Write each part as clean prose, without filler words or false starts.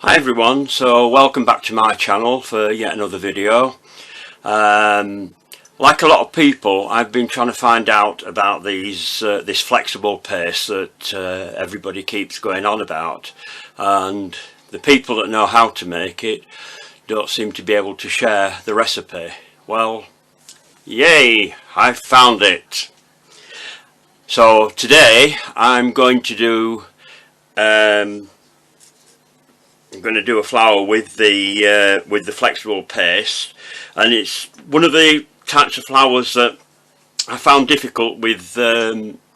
Hi everyone, so welcome back to my channel for yet another video. Like a lot of people, I've been trying to find out about this flexible paste that everybody keeps going on about, and the people that know how to make it don't seem to be able to share the recipe. Well, yay, I found it. So today I'm going to do a flower with the flexible paste, and it's one of the types of flowers that I found difficult with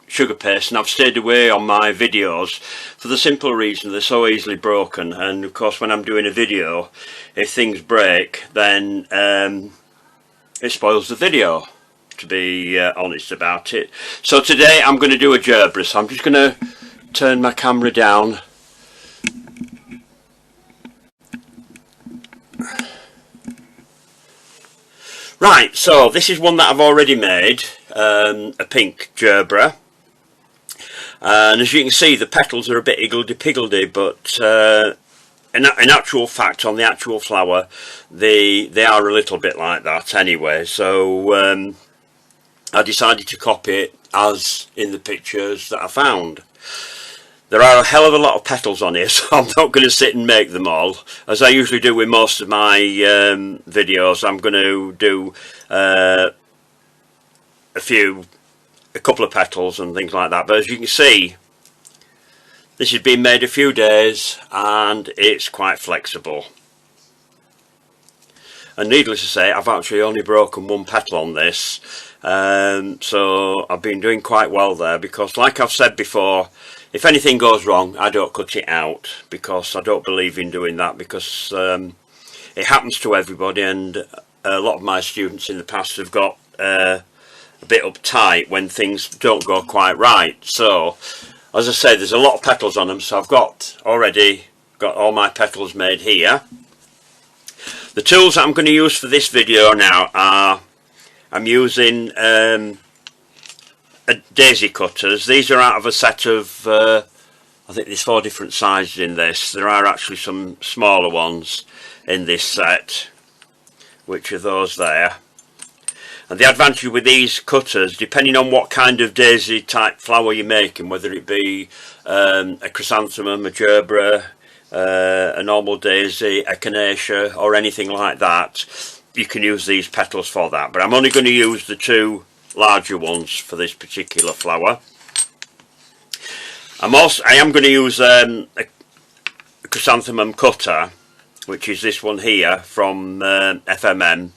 sugar paste, and I've stayed away on my videos for the simple reason they're so easily broken. And of course, when I'm doing a video, if things break, then it spoils the video, to be honest about it. So today I'm going to do a gerbera, so I'm just going to turn my camera down. Right, so this is one that I've already made, a pink gerbera, and as you can see the petals are a bit higgledy-piggledy, but in actual fact, on the actual flower they are a little bit like that anyway. So I decided to copy it as in the pictures that I found. There are a hell of a lot of petals on here, so I'm not going to sit and make them all. As I usually do with most of my videos, I'm going to do a couple of petals and things like that. But as you can see, this has been made a few days and it's quite flexible. And needless to say, I've actually only broken one petal on this. So I've been doing quite well there, because like I've said before, if anything goes wrong, I don't cut it out, because I don't believe in doing that, because it happens to everybody, and a lot of my students in the past have got a bit uptight when things don't go quite right. So as I say, there's a lot of petals on them, so I've already got all my petals made here. The tools that I'm going to use for this video now are, I'm using daisy cutters. These are out of a set of I think there's 4 different sizes in this. There are actually some smaller ones in this set, which are those there. And the advantage with these cutters, depending on what kind of daisy type flower you're making, whether it be a chrysanthemum, a gerbera, a normal daisy, echinacea, or anything like that, you can use these petals for that. But I'm only going to use the 2 larger ones for this particular flower. I am going to use a Chrysanthemum Cutter, which is this one here from FMM,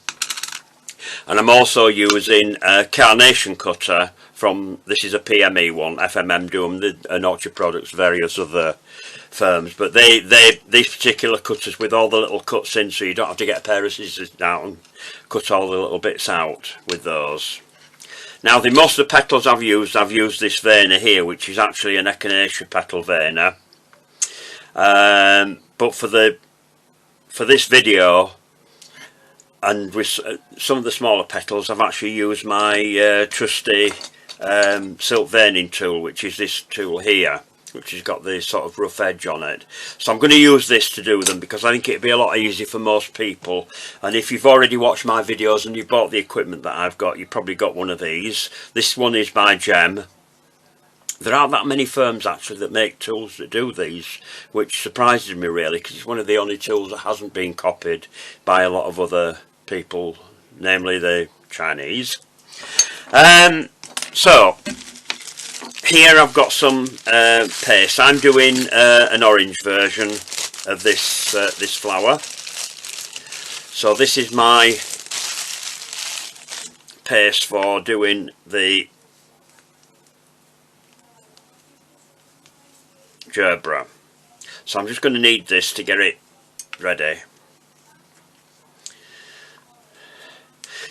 and I'm also using a Carnation Cutter from, this is a PME one. FMM do them, and Orchard Products, various other firms, but these particular cutters with all the little cuts in, so you don't have to get a pair of scissors down and cut all the little bits out with those. Now, most of the petals I've used this veiner here, which is actually an echinacea petal veiner. But for this video, and with some of the smaller petals, I've actually used my trusty silk veining tool, which is this tool here, which has got this sort of rough edge on it. So I'm going to use this to do them, because I think it'd be a lot easier for most people. And if you've already watched my videos and you bought the equipment that I've got, you've probably got one of these. This one is by Gem. There aren't that many firms actually that make tools that do these, which surprises me really, because it's one of the only tools that hasn't been copied by a lot of other people, namely the Chinese. So here I've got some paste. I'm doing an orange version of this flower. So this is my paste for doing the gerbera. So I'm just going to need this to get it ready.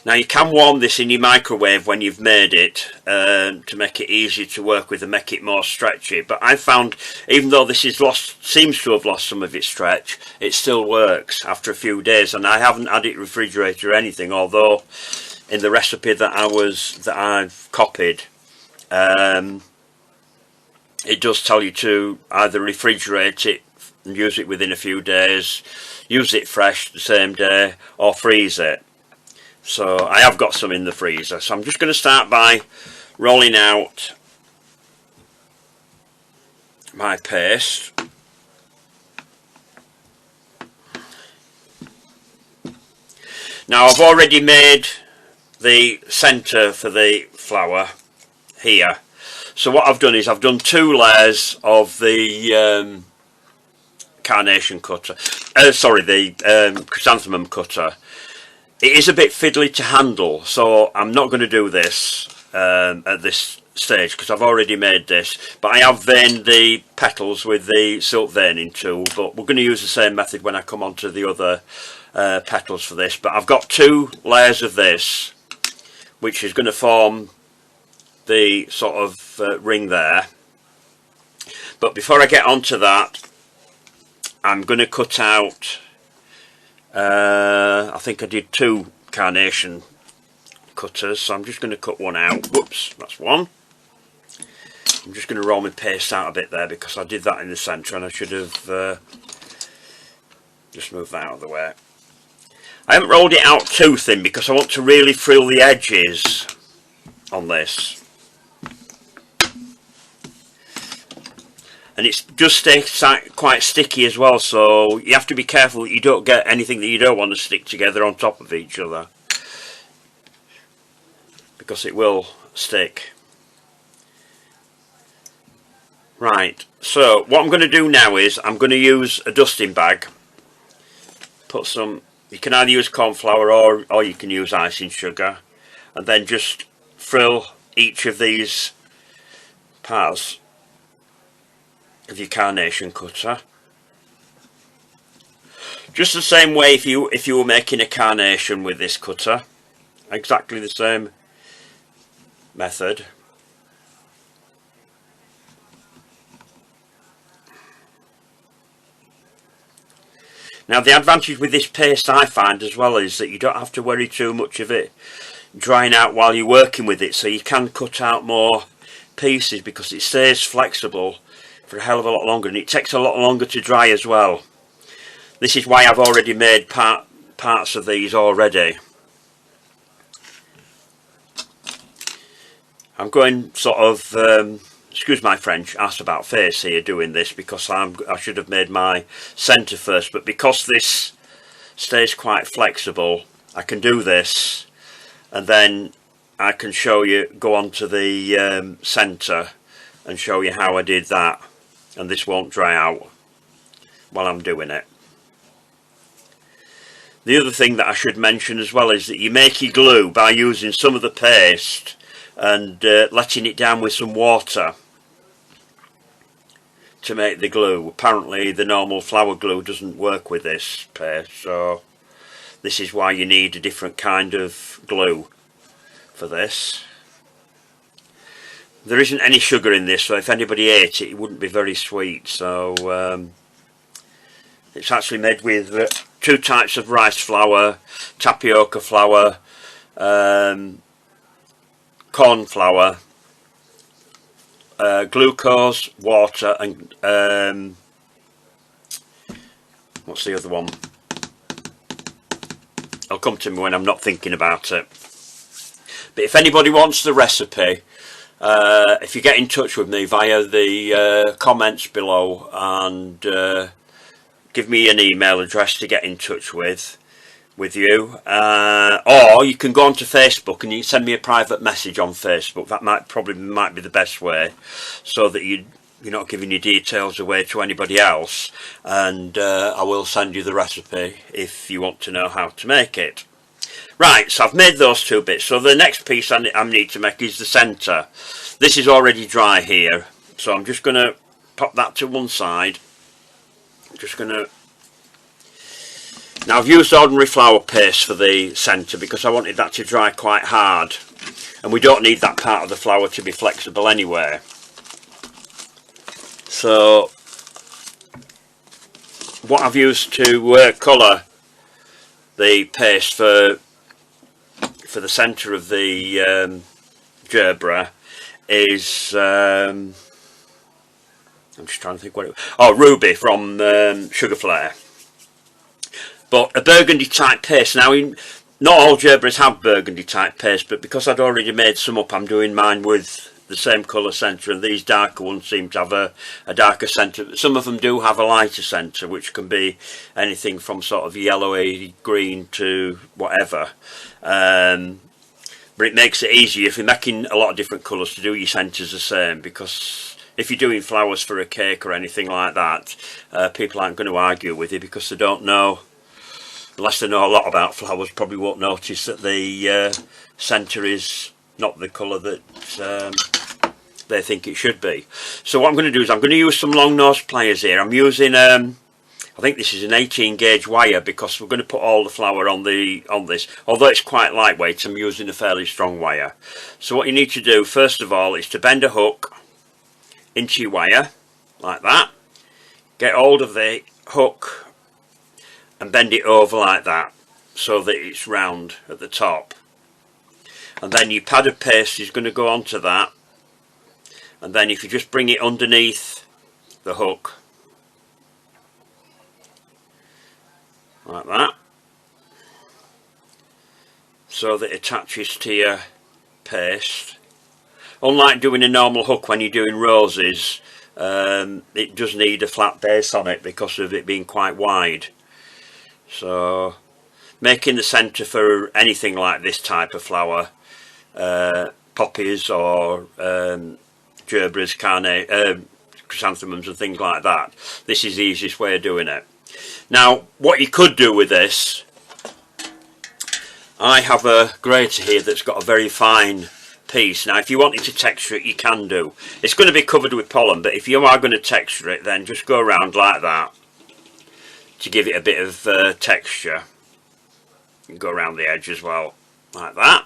Now, you can warm this in your microwave when you've made it to make it easier to work with and make it more stretchy. But I found, even though this seems to have lost some of its stretch, it still works after a few days. And I haven't had it refrigerated or anything, although in the recipe that I've copied, it does tell you to either refrigerate it and use it within a few days, use it fresh the same day, or freeze it. So I have got some in the freezer, so I'm just going to start by rolling out my paste. Now I've already made the centre for the flower here, so what I've done is I've done 2 layers of the carnation cutter, the chrysanthemum cutter. It is a bit fiddly to handle, so I'm not going to do this at this stage because I've already made this, but I have veined the petals with the silk veining tool, but we're going to use the same method when I come on to the other petals for this. But I've got 2 layers of this, which is going to form the sort of ring there. But before I get onto that, I'm going to cut out, I think I did 2 carnation cutters, so I'm just going to cut one out. Whoops, that's one. I'm just going to roll my paste out a bit there because I did that in the centre and I should have just moved that out of the way. I haven't rolled it out too thin because I want to really frill the edges on this. And it just stays quite sticky as well, so you have to be careful that you don't get anything that you don't want to stick together on top of each other, because it will stick. Right, so what I'm going to do now is I'm going to use a dusting bag. Put some, you can either use corn flour or you can use icing sugar, and then just frill each of these parts of your carnation cutter, just the same way if you were making a carnation with this cutter, exactly the same method. Now the advantage with this paste I find as well is that you don't have to worry too much of it drying out while you're working with it, so you can cut out more pieces because it stays flexible for a hell of a lot longer, and it takes a lot longer to dry as well. This is why I've already made parts of these already. I'm going sort of, excuse my French, ass about face here doing this, because I should have made my centre first, but because this stays quite flexible, I can do this and then I can show you, go on to the centre and show you how I did that, and this won't dry out while I'm doing it. The other thing that I should mention as well is that you make your glue by using some of the paste and letting it down with some water to make the glue. Apparently the normal flour glue doesn't work with this paste, so this is why you need a different kind of glue for this. There isn't any sugar in this, so if anybody ate it, it wouldn't be very sweet. So it's actually made with 2 types of rice flour, tapioca flour, corn flour, glucose, water, and what's the other one? It'll come to me when I'm not thinking about it. But if anybody wants the recipe, if you get in touch with me via the comments below and give me an email address to get in touch with you, or you can go onto Facebook and you can send me a private message on Facebook. That might be the best way, so that you're not giving your details away to anybody else, and I will send you the recipe if you want to know how to make it. Right, so I've made those 2 bits. So the next piece I need to make is the centre. This is already dry here, so I'm just going to pop that to one side. I'm just going to... Now I've used ordinary flour paste for the centre because I wanted that to dry quite hard, and we don't need that part of the flour to be flexible anyway. So what I've used to colour the paste for the centre of the Gerbera is, I'm I'm just trying to think what it was. Oh, Ruby from Sugar Flare. But a burgundy type paste. Now, not all Gerberas have burgundy type paste, but because I'd already made some up, I'm doing mine with the same colour centre, and these darker ones seem to have a darker centre. Some of them do have a lighter centre, which can be anything from sort of yellowy green to whatever. But it makes it easier if you're making a lot of different colours to do your centres the same, because if you're doing flowers for a cake or anything like that, people aren't going to argue with you because they don't know, unless they know a lot about flowers, probably won't notice that the centre is not the colour that they think it should be. So what I'm going to do is I'm going to use some long nose pliers here. I'm using I think this is an 18 gauge wire, because we're going to put all the flour on this. Although it's quite lightweight, I'm using a fairly strong wire. So what you need to do first of all is to bend a hook into your wire like that. Get hold of the hook and bend it over like that so that it's round at the top. And then your pad of paste is going to go onto that, and then if you just bring it underneath the hook like that, so that it attaches to your paste. Unlike doing a normal hook when you're doing roses, it does need a flat base on it because of it being quite wide. So making the centre for anything like this type of flower, poppies or Gerberas, chrysanthemums and things like that, this is the easiest way of doing it. Now what you could do with this, I have a grater here that's got a very fine piece. Now if you wanted to texture it, you can do. It's going to be covered with pollen, but if you are going to texture it, then just go around like that to give it a bit of texture. You can go around the edge as well like that.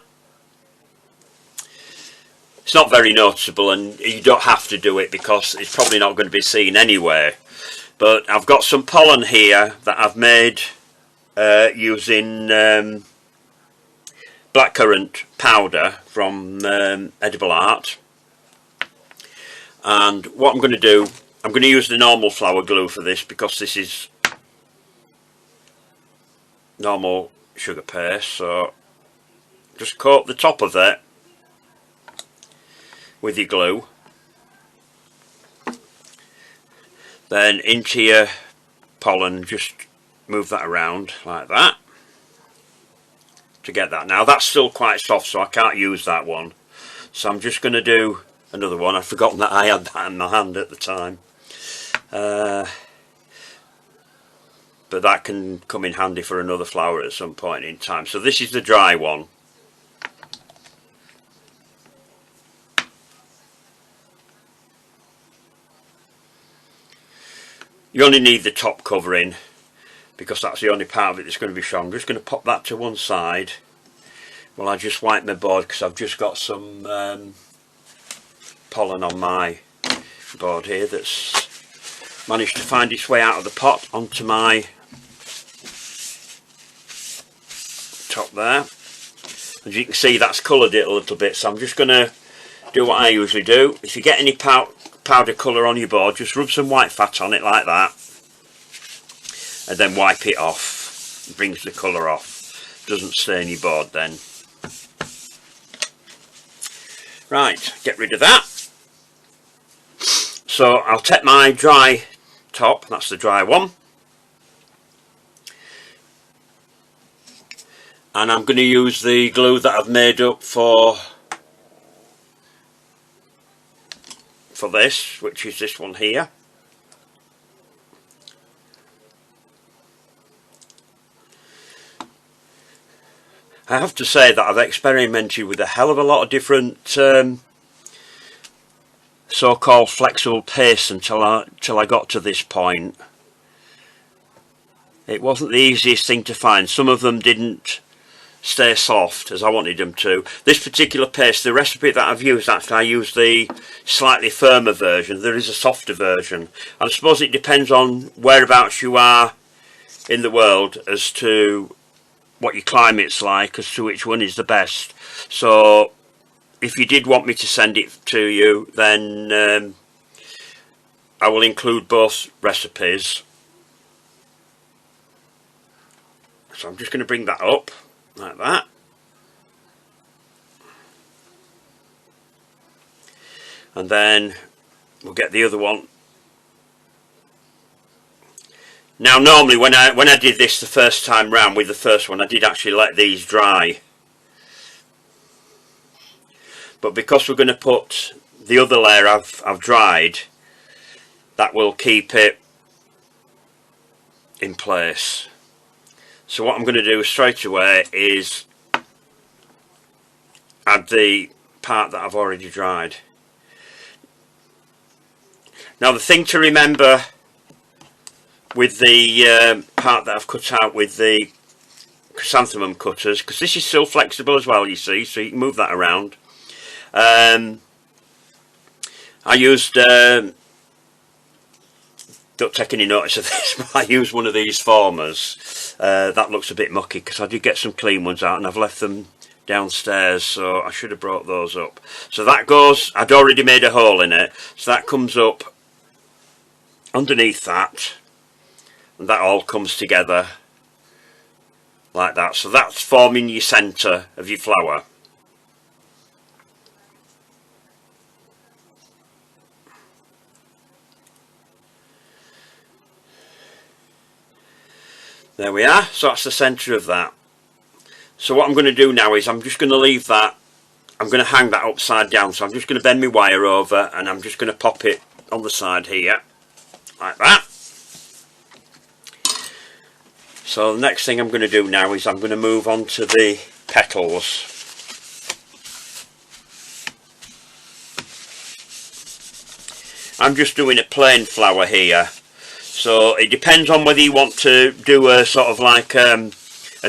It's not very noticeable, and you don't have to do it because it's probably not going to be seen anyway. But I've got some pollen here that I've made using blackcurrant powder from Edible Art. And what I'm going to do, I'm going to use the normal flower glue for this, because this is normal sugar paste. So just coat the top of it with your glue, then into your pollen, just move that around like that to get that. Now that's still quite soft, so I can't use that one, so I'm just going to do another one. I've forgotten that I had that in my hand at the time, but that can come in handy for another flower at some point in time. So this is the dry one. You only need the top covering, because that's the only part of it that's going to be shown. I'm just going to pop that to one side while I just wipe my board, because I've just got some pollen on my board here that's managed to find its way out of the pot onto my top there. As you can see, that's coloured it a little bit, so I'm just going to do what I usually do. If you get any powder colour on your board, just rub some white fat on it like that, and then wipe it off. It brings the colour off, doesn't stain your board then. Right, get rid of that. So I'll take my dry top, that's the dry one, and I'm going to use the glue that I've made up for this, which is this one here. I have to say that I've experimented with a hell of a lot of different so-called flexible pastes until I got to this point. It wasn't the easiest thing to find. Some of them didn't stay soft as I wanted them to. This particular paste, the recipe that I've used, actually I used the slightly firmer version. There is a softer version, and I suppose it depends on whereabouts you are in the world as to what your climate's like, as to which one is the best. So if you did want me to send it to you, then I will include both recipes. So I'm just going to bring that up like that. And then we'll get the other one. Now normally when I did this the first time round with the first one, I did actually let these dry. But because we're going to put the other layer I've dried, that will keep it in place. So what I'm going to do straight away is add the part that I've already dried. Now the thing to remember with the part that I've cut out with the chrysanthemum cutters, because this is still flexible as well, you see, so you can move that around. I used, don't take any notice of this, but I used one of these formers. That looks a bit mucky because I did get some clean ones out and I've left them downstairs, so I should have brought those up. So that goes, I'd already made a hole in it, so that comes up underneath that, and that all comes together like that. So that's forming your centre of your flower. There we are, so that's the centre of that. So what I'm going to do now is I'm just going to leave that, I'm going to hang that upside down, so I'm just going to bend my wire over and I'm just going to pop it on the side here, like that. So the next thing I'm going to do now is I'm going to move on to the petals. I'm just doing a plain flower here, so it depends on whether you want to do a sort of like a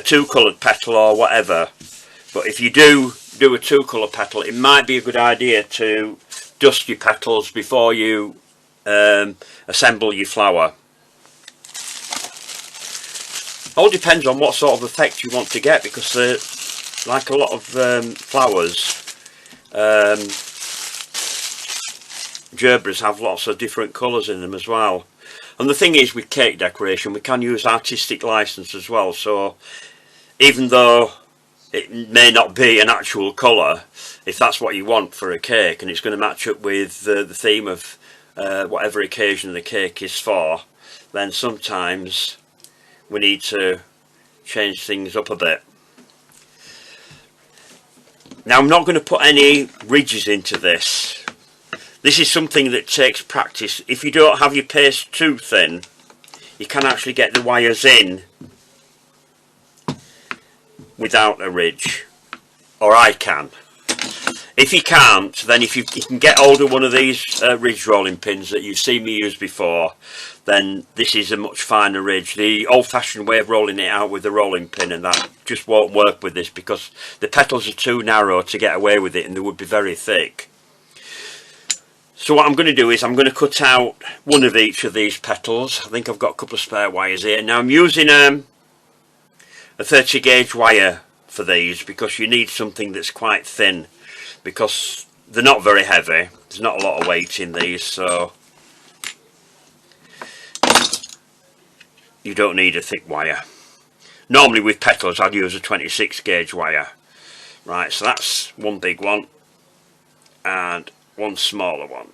two-coloured petal or whatever. But if you do a two-colour petal, it might be a good idea to dust your petals before you assemble your flower. All depends on what sort of effect you want to get, because like a lot of flowers, gerberas have lots of different colours in them as well. And the thing is, with cake decoration, we can use artistic license as well, so even though it may not be an actual colour, if that's what you want for a cake and it's going to match up with the theme of whatever occasion the cake is for, then sometimes we need to change things up a bit. Now I'm not going to put any ridges into this. This is something that takes practice. If you don't have your paste too thin, you can actually get the wires in without a ridge, or I can. If you can't, then if you can get hold of one of these ridge rolling pins that you've seen me use before, then this is a much finer ridge. The old-fashioned way of rolling it out with the rolling pin and that just won't work with this, because the petals are too narrow to get away with it and they would be very thick. So what I'm going to do is I'm going to cut out one of each of these petals. I think I've got a couple of spare wires here. Now I'm using a 30 gauge wire for these, because you need something that's quite thin, because they're not very heavy. There's not a lot of weight in these, so you don't need a thick wire. Normally with petals I'd use a 26 gauge wire. Right, so that's one big one and one smaller one.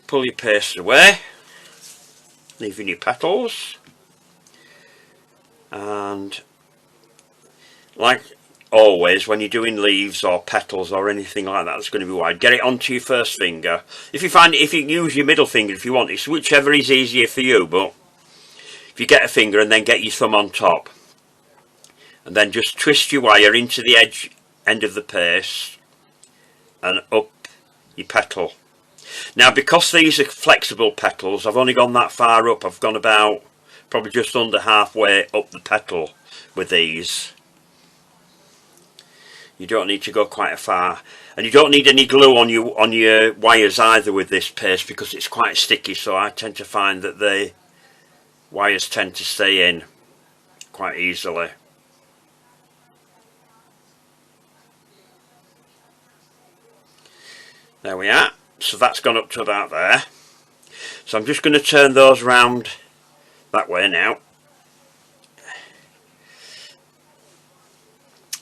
Pull your paste away, leaving your petals, and like always when you're doing leaves or petals or anything like that that's going to be wide, get it onto your first finger. If you find it, if you can use your middle finger if you want, it's whichever is easier for you, but if you get a finger and then get your thumb on top, and then just twist your wire into the end of the paste and up your petal. Now because these are flexible petals, I've only gone that far up. I've gone about probably just under halfway up the petal with these. You don't need to go quite far, and you don't need any glue on your wires either with this paste, because it's quite sticky, so I tend to find that the wires tend to stay in quite easily. There we are. so that's gone up to about there. So I'm just going to turn those round that way now.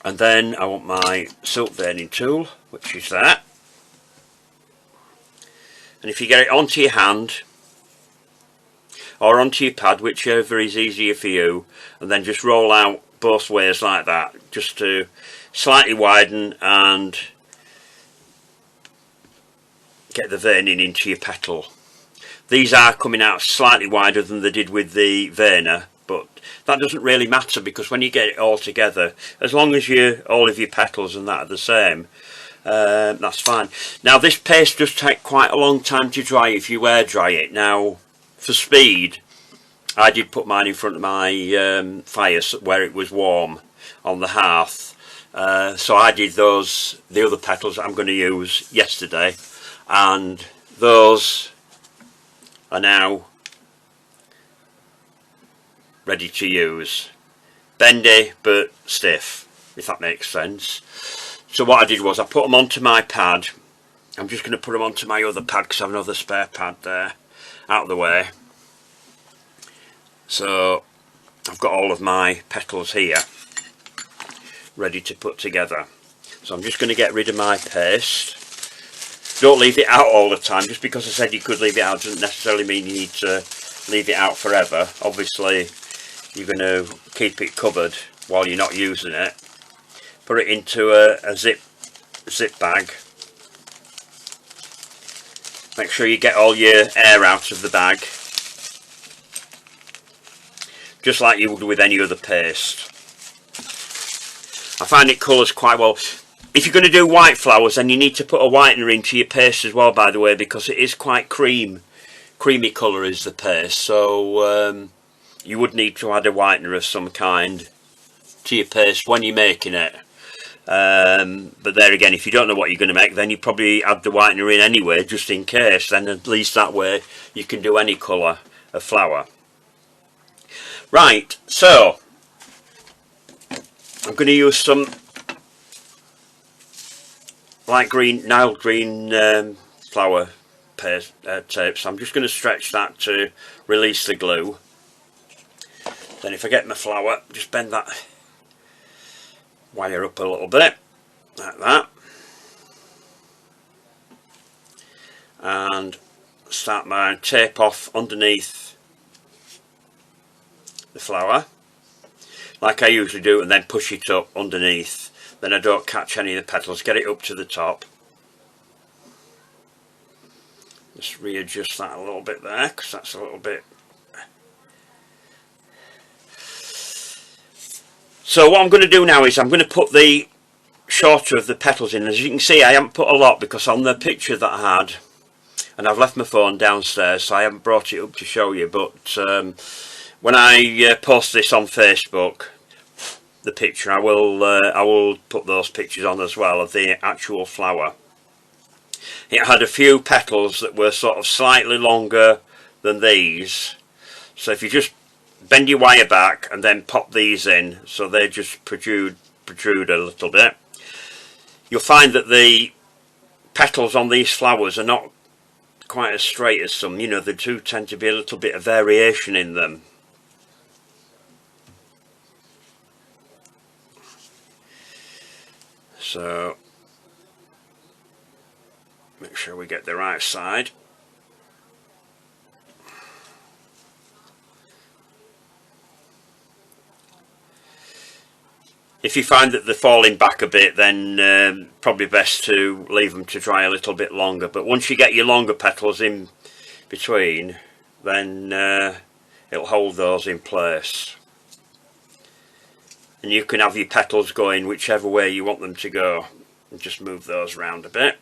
And then I want my silk veining tool, which is that. And if you get it onto your hand or onto your pad, whichever is easier for you, and then just roll out both ways like that, just to slightly widen and get the veining into your petal. These are coming out slightly wider than they did with the veiner, but that doesn't really matter, because when you get it all together, as long as all of your petals and that are the same, that's fine. Now this paste does take quite a long time to dry if you air dry it. Now for speed, I did put mine in front of my fire where it was warm on the hearth. So I did the other petals that I'm going to use yesterday, and those are now ready to use. Bendy but stiff, if that makes sense. So what I did was I put them onto my pad. I'm just going to put them onto my other pad because I have another spare pad there out of the way. So I've got all of my petals here ready to put together. So I'm just going to get rid of my paste. Don't leave it out all the time. Just because I said you could leave it out doesn't necessarily mean you need to leave it out forever. Obviously you're going to keep it covered while you're not using it. Put it into a zip bag. Make sure you get all your air out of the bag, just like you would with any other paste. I find it colours quite well. If you're going to do white flowers, then you need to put a whitener into your paste as well, by the way, because it is quite creamy colour is the paste. So you would need to add a whitener of some kind to your paste when you're making it. But there again, if you don't know what you're going to make, then you probably add the whitener in anyway, just in case. Then at least that way you can do any colour of flower. Right, so I'm going to use some light green, Nile green flower paste, tape. So I'm just going to stretch that to release the glue. Then if I get my flower, just bend that wire up a little bit, like that. And start my tape off underneath the flower, like I usually do, and then push it up underneath. Then I don't catch any of the petals, get it up to the top. Just readjust that a little bit there, because that's a little bit. So what I'm going to do now is I'm going to put the shorter of the petals in. As you can see, I haven't put a lot because on the picture that I had, and I've left my phone downstairs, so I haven't brought it up to show you, but when I post this on Facebook, the picture, I will put those pictures on as well of the actual flower. It had a few petals that were sort of slightly longer than these, so if you just bend your wire back and then pop these in so they just protrude a little bit, you'll find that the petals on these flowers are not quite as straight as some. You know, they do tend to be a little bit of variation in them. So make sure we get the right side. If you find that they're falling back a bit, then probably best to leave them to dry a little bit longer. But once you get your longer petals in between, then it'll hold those in place. And you can have your petals going whichever way you want them to go. And just move those around a bit.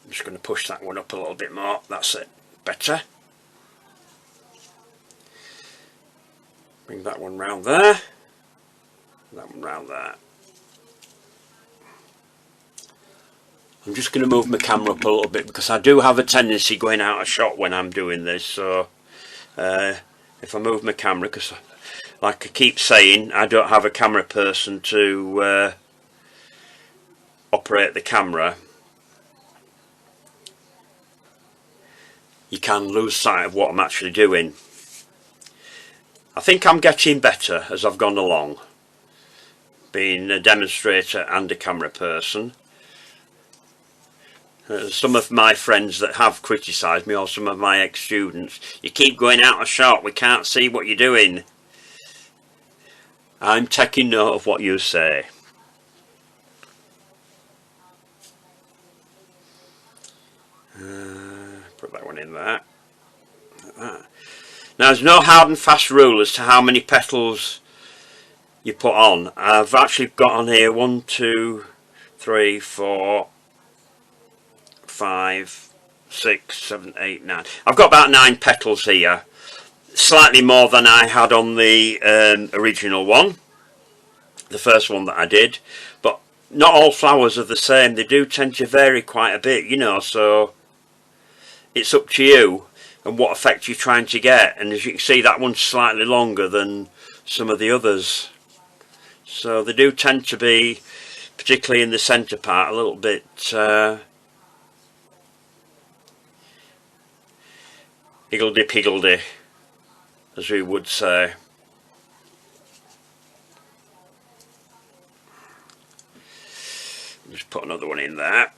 I'm just going to push that one up a little bit more. That's it. Better. Bring that one round there, that one round there. I'm just going to move my camera up a little bit because I do have a tendency going out of shot when I'm doing this, so if I move my camera, because like I keep saying, I don't have a camera person to operate the camera. You can lose sight of what I'm actually doing. I think I'm getting better as I've gone along, being a demonstrator and a camera person. Some of my friends that have criticised me, or some of my ex-students, you keep going out of shot, we can't see what you're doing. I'm taking note of what you say. Put that one in there. Like that. Now, there's no hard and fast rule as to how many petals you put on. I've actually got on here 1, 2, 3, 4, 5, 6, 7, 8, 9. I've got about 9 petals here. Slightly more than I had on the original one, the first one that I did. But not all flowers are the same. They do tend to vary quite a bit, you know, so it's up to you and what effect you're trying to get. And as you can see, that one's slightly longer than some of the others. So they do tend to be, particularly in the centre part, a little bit higgledy-piggledy, as we would say. Just put another one in there.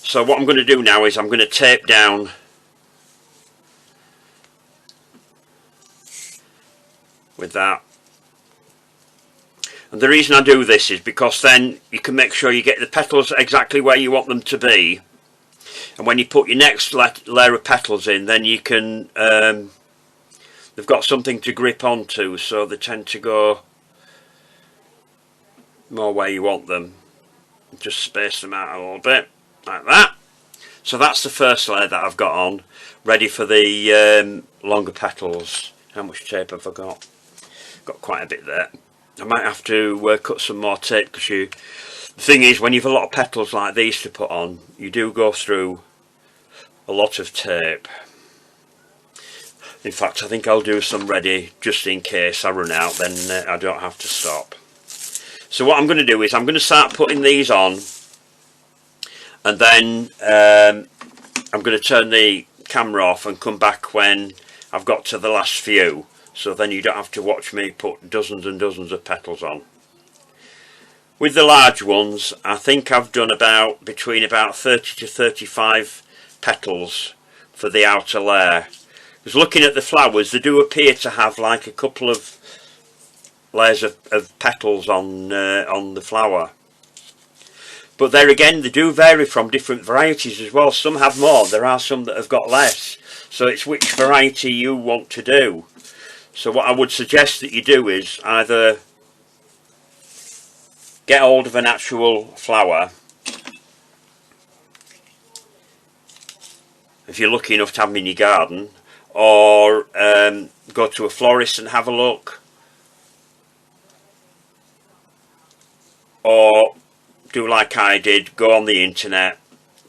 So what I'm going to do now is I'm going to tape down with that. And the reason I do this is because then you can make sure you get the petals exactly where you want them to be. And when you put your next layer of petals in, then you can, they've got something to grip onto, so they tend to go more where you want them. Just space them out a little bit, like that. So that's the first layer that I've got on, ready for the longer petals. How much tape have I got? Got quite a bit there. I might have to cut some more tape, because the thing is, when you've a lot of petals like these to put on, you do go through a lot of tape. In fact, I think I'll do some ready just in case I run out, then I don't have to stop. So what I'm going to do is I'm going to start putting these on, and then I'm going to turn the camera off and come back when I've got to the last few. So then you don't have to watch me put dozens and dozens of petals on. With the large ones, I think I've done between about 30 to 35 petals for the outer layer. Because looking at the flowers, they do appear to have like a couple of layers of petals on the flower. But there again, they do vary from different varieties as well. Some have more, there are some that have got less. So it's which variety you want to do. So what I would suggest that you do is either get hold of an actual flower, if you're lucky enough to have them in your garden, or go to a florist and have a look, or do like I did, go on the internet,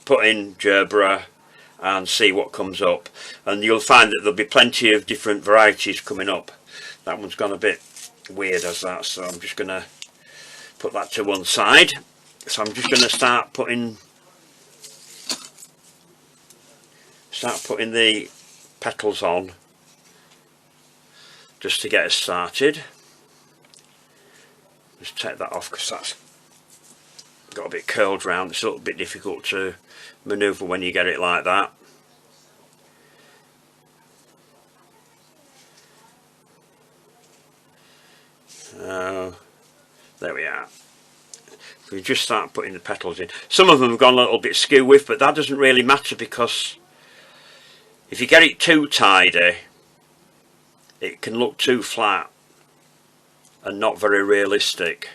put in Gerbera and see what comes up, and you'll find that there'll be plenty of different varieties coming up. That one's gone a bit weird as that, so I'm just going to put that to one side. So I'm just going to start putting the petals on, just to get us started. Just take that off because that's got a bit curled round. It's a little bit difficult to manoeuvre when you get it like that. There we are. We just start putting the petals in. Some of them have gone a little bit skew with, but that doesn't really matter, because if you get it too tidy, it can look too flat and not very realistic.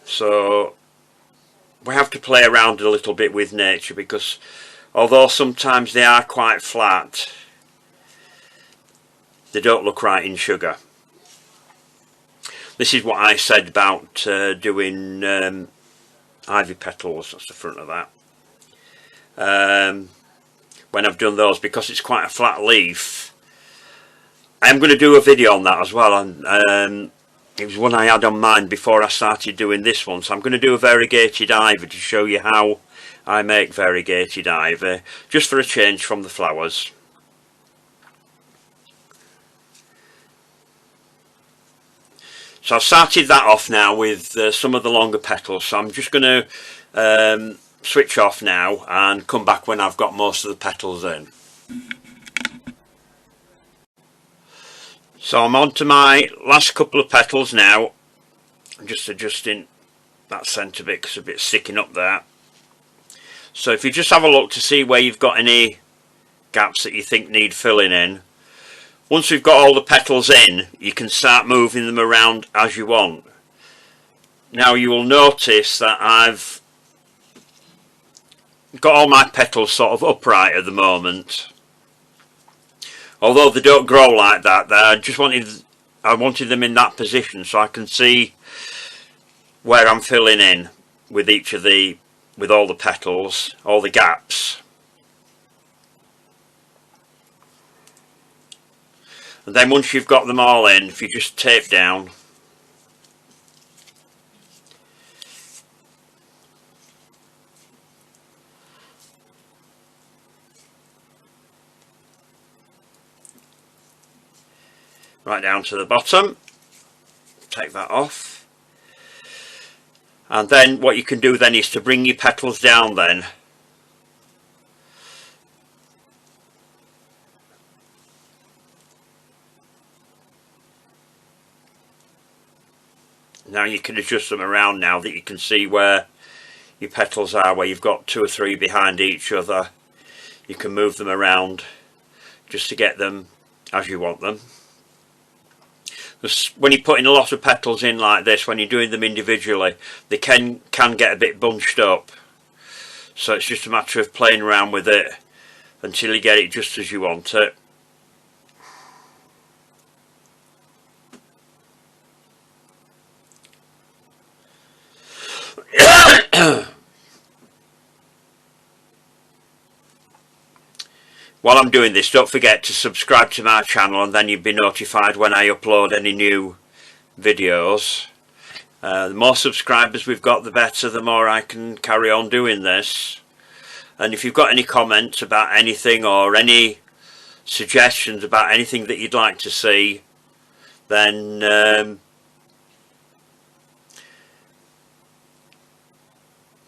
So we have to play around a little bit with nature, because although sometimes they are quite flat, they don't look right in sugar. This is what I said about doing ivy petals. That's the front of that. When I've done those, because it's quite a flat leaf, I'm going to do a video on that as well. And it was one I had on mind before I started doing this one, so I'm going to do a variegated ivy to show you how I make variegated ivy, just for a change from the flowers. So I've started that off now with some of the longer petals, so I'm just going to switch off now and come back when I've got most of the petals in. So I'm on to my last couple of petals now. I'm just adjusting that centre bit because it's a bit sticking up there. So if you just have a look to see where you've got any gaps that you think need filling in. Once we've got all the petals in, you can start moving them around as you want. Now you will notice that I've got all my petals sort of upright at the moment. Although they don't grow like that, I wanted them in that position so I can see where I'm filling in with with all the petals, all the gaps. And then once you've got them all in, if you just tape down, right down to the bottom, take that off, and then what you can do then is to bring your petals down then. Now you can adjust them around now that you can see where your petals are, where you've got 2 or 3 behind each other. You can move them around just to get them as you want them. Because when you're putting a lot of petals in like this, when you're doing them individually, they can get a bit bunched up. So it's just a matter of playing around with it until you get it just as you want it. While I'm doing this, don't forget to subscribe to my channel, and then you'll be notified when I upload any new videos. The more subscribers we've got, the better, the more I can carry on doing this. And if you've got any comments about anything or any suggestions about anything that you'd like to see, then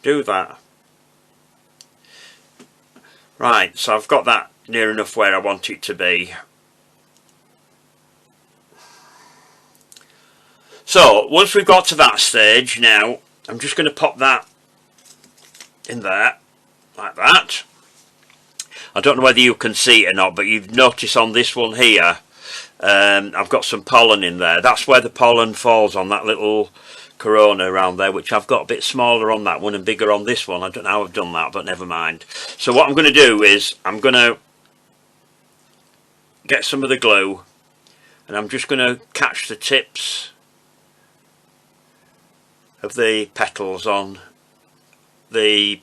do that. Right, so I've got that near enough where I want it to be. So once we've got to that stage, now I'm just going to pop that in there like that. I don't know whether you can see it or not, but you've noticed on this one here I've got some pollen in there. That's where the pollen falls, on that little corona around there, which I've got a bit smaller on that one and bigger on this one. I don't know how I've done that, but never mind. So what I'm going to do is I'm going to get some of the glue, and I'm just going to catch the tips of the petals on the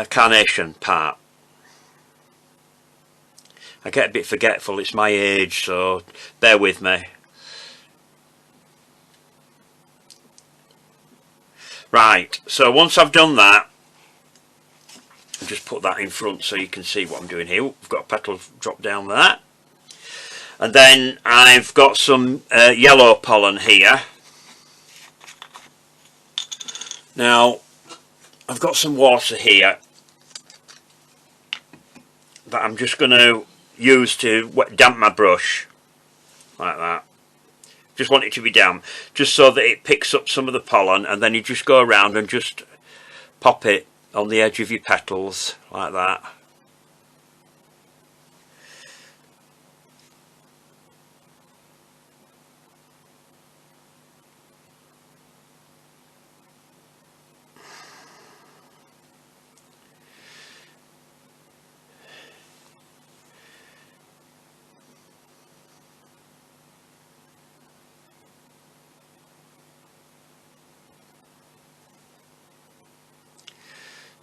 carnation part. I get a bit forgetful, it's my age, so bear with me. Right, so once I've done that, I'll just put that in front so you can see what I'm doing here. We've got a petal drop down there. And then I've got some yellow pollen here. Now, I've got some water here that I'm just going to use to damp my brush, like that. Just want it to be damp, just so that it picks up some of the pollen, and then you just go around and just pop it on the edge of your petals, like that.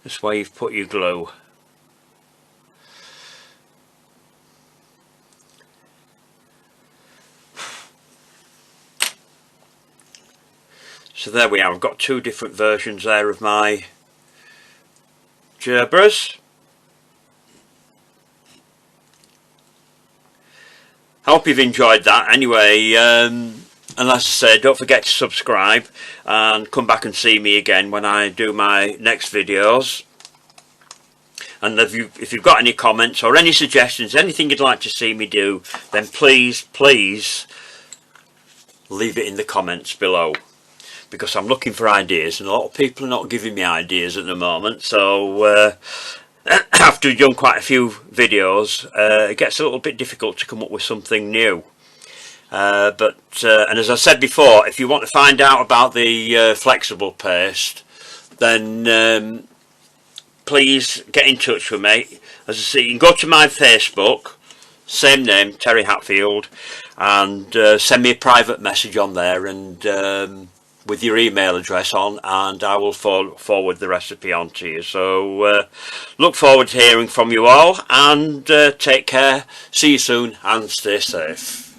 This way you've put your glue. So there we are. I've got two different versions there of my Gerberas. I hope you've enjoyed that. Anyway, and as I said, don't forget to subscribe and come back and see me again when I do my next videos. And if you've got any comments or any suggestions, anything you'd like to see me do, then please leave it in the comments below, because I'm looking for ideas and a lot of people are not giving me ideas at the moment. So after you've done quite a few videos, it gets a little bit difficult to come up with something new. And as I said before, if you want to find out about the flexible paste, then please get in touch with me. As I say, you can go to my Facebook, same name, Terry Hatfield, and send me a private message on there, and with your email address on, and I will forward the recipe on to you. So look forward to hearing from you all, and take care, see you soon, and stay safe.